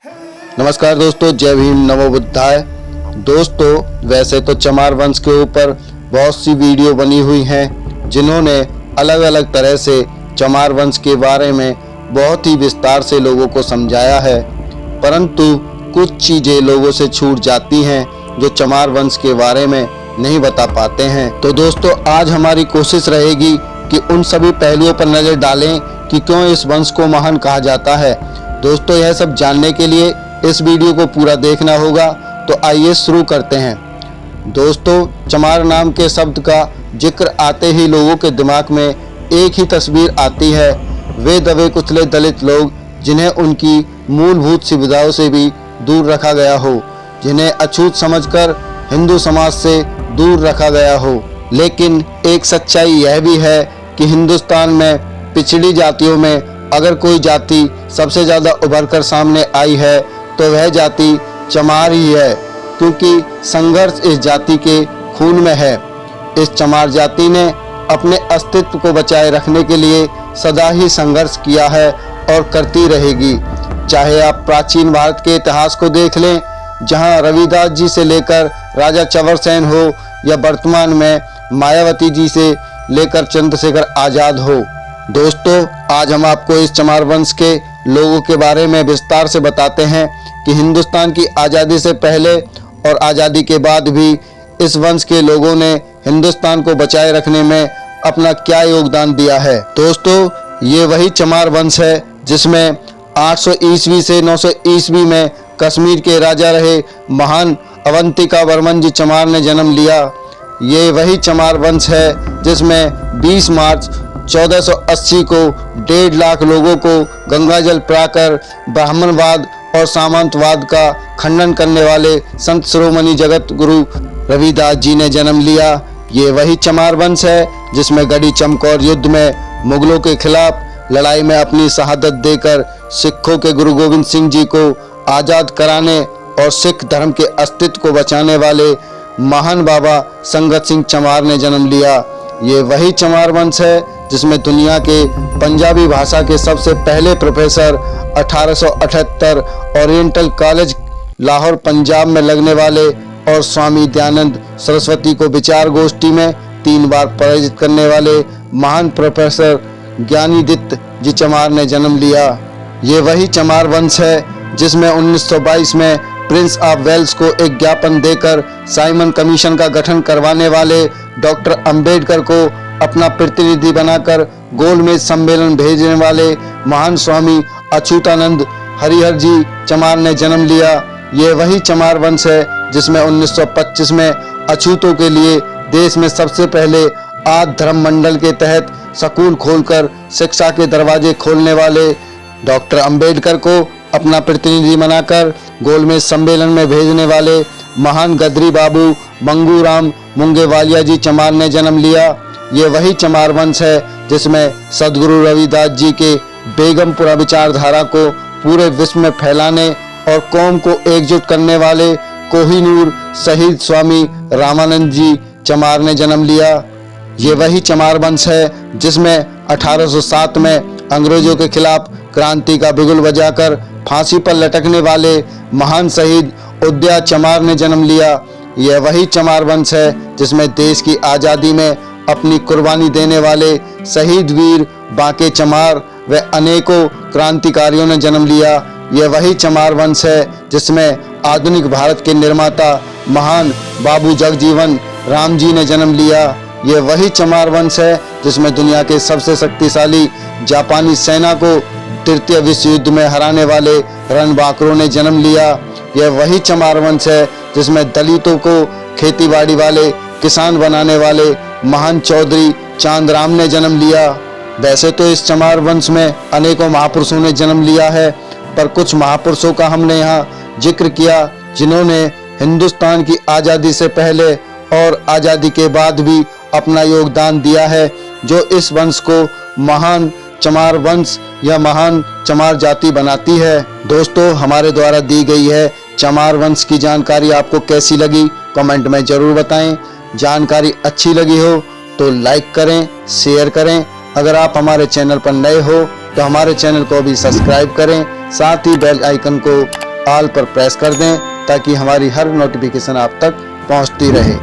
नमस्कार दोस्तों, जय भीम, नमो बुद्धाय। दोस्तों, वैसे तो चमार वंश के ऊपर बहुत सी वीडियो बनी हुई हैं जिन्होंने अलग अलग तरह से चमार वंश के बारे में बहुत ही विस्तार से लोगों को समझाया है, परंतु कुछ चीज़ें लोगों से छूट जाती हैं जो चमार वंश के बारे में नहीं बता पाते हैं। तो दोस्तों, आज हमारी कोशिश रहेगी कि उन सभी पहलुओं पर नज़र डालें कि क्यों इस वंश को महान कहा जाता है। दोस्तों, यह सब जानने के लिए इस वीडियो को पूरा देखना होगा। तो आइए शुरू करते हैं। दोस्तों, चमार नाम के शब्द का जिक्र आते ही लोगों के दिमाग में एक ही तस्वीर आती है, वे दबे कुचले दलित लोग जिन्हें उनकी मूलभूत सुविधाओं से भी दूर रखा गया हो, जिन्हें अछूत समझकर हिंदू समाज से दूर रखा गया हो। लेकिन एक सच्चाई यह भी है कि हिंदुस्तान में पिछड़ी जातियों में अगर कोई जाति सबसे ज़्यादा उभर कर सामने आई है तो वह जाति चमार ही है, क्योंकि संघर्ष इस जाति के खून में है। इस चमार जाति ने अपने अस्तित्व को बचाए रखने के लिए सदा ही संघर्ष किया है और करती रहेगी। चाहे आप प्राचीन भारत के इतिहास को देख लें, जहां रविदास जी से लेकर राजा चवर सेन हो, या वर्तमान में मायावती जी से लेकर चंद्रशेखर आज़ाद हो। दोस्तों, आज हम आपको इस चमार वंश के लोगों के बारे में विस्तार से बताते हैं कि हिंदुस्तान की आज़ादी से पहले और आज़ादी के बाद भी इस वंश के लोगों ने हिंदुस्तान को बचाए रखने में अपना क्या योगदान दिया है। दोस्तों, ये वही चमार वंश है जिसमें 800 ईस्वी से 900 ईस्वी में कश्मीर के राजा रहे महान अवंतिका वर्मन जी चमार ने जन्म लिया। ये वही चमार वंश है जिसमें 20 मार्च 1480 को 1.5 लाख लोगों को गंगाजल पिलाकर ब्राह्मणवाद और सामंतवाद का खंडन करने वाले संत शिरोमणि जगत गुरु रविदास जी ने जन्म लिया। ये वही चमार वंश है जिसमें गढ़ी चमकौर युद्ध में मुगलों के खिलाफ लड़ाई में अपनी शहादत देकर सिखों के गुरु गोविंद सिंह जी को आज़ाद कराने और सिख धर्म के अस्तित्व को बचाने वाले महान बाबा संगत सिंह चमार ने जन्म लिया। ये वही चमार वंश है जिसमें दुनिया के पंजाबी भाषा के सबसे पहले professor 1878 oriental college Lahore Punjab में लगने वाले और स्वामी दयानंद सरस्वती को विचार गोष्ठी में 3 बार पराजित करने वाले महान प्रोफेसर ज्ञानीदित्य जी चमार ने जन्म लिया। ये वही चमार वंश है जिसमें 1922 में प्रिंस ऑफ वेल्स को एक ज्ञापन देकर साइमन कमीशन का गठन करवाने वाले डॉक्टर अंबेडकर को अपना प्रतिनिधि बनाकर गोलमेज सम्मेलन भेजने वाले महान स्वामी अच्युतानंद हरिहर जी चमार ने जन्म लिया। ये वही चमार वंश है जिसमें 1925 में अछूतों के लिए देश में सबसे पहले आद धर्म मंडल के तहत स्कूल खोलकर शिक्षा के दरवाजे खोलने वाले डॉक्टर अंबेडकर को अपना प्रतिनिधि बनाकर गोलमेज सम्मेलन में भेजने वाले महान गदरी बाबू मंगूराम मुंगेवालिया जी चमार ने जन्म लिया। ये वही चमार वंश है जिसमें सदगुरु रविदास जी के बेगमपुरा विचारधारा को पूरे विश्व में फैलाने और कौम को एकजुट करने वाले कोहिनूर शहीद स्वामी रामानंद जी चमार ने जन्म लिया। ये वही चमार वंश है जिसमें 1807 में अंग्रेजों के खिलाफ क्रांति का बिगुल बजाकर फांसी पर लटकने वाले महान शहीद उदया चमार ने जन्म लिया। यह वही चमार वंश है जिसमें देश की आज़ादी में अपनी कुर्बानी देने वाले शहीद वीर बांके चमार व अनेकों क्रांतिकारियों ने जन्म लिया। यह वही चमार वंश है जिसमें आधुनिक भारत के निर्माता महान बाबू जगजीवन राम जी ने जन्म लिया। यह वही चमार वंश है जिसमें दुनिया के सबसे शक्तिशाली जापानी सेना को तृतीय विश्व युद्ध में हराने वाले रणबांकुरों ने जन्म लिया। यह वही चमार वंश है जिसमें दलितों को खेतीबाड़ी वाले किसान बनाने वाले महान चौधरी चांदराम ने जन्म लिया। वैसे तो इस चमार वंश में अनेकों महापुरुषों ने जन्म लिया है, पर कुछ महापुरुषों का हमने यहाँ जिक्र किया जिन्होंने हिंदुस्तान की आज़ादी से पहले और आज़ादी के बाद भी अपना योगदान दिया है, जो इस वंश को महान चमार वंश या महान चमार जाति बनाती है। दोस्तों, हमारे द्वारा दी गई है चमार वंश की जानकारी आपको कैसी लगी कमेंट में ज़रूर बताएं। जानकारी अच्छी लगी हो तो लाइक करें, शेयर करें। अगर आप हमारे चैनल पर नए हो तो हमारे चैनल को भी सब्सक्राइब करें, साथ ही बेल आइकन को ऑल पर प्रेस कर दें ताकि हमारी हर नोटिफिकेशन आप तक पहुंचती रहे।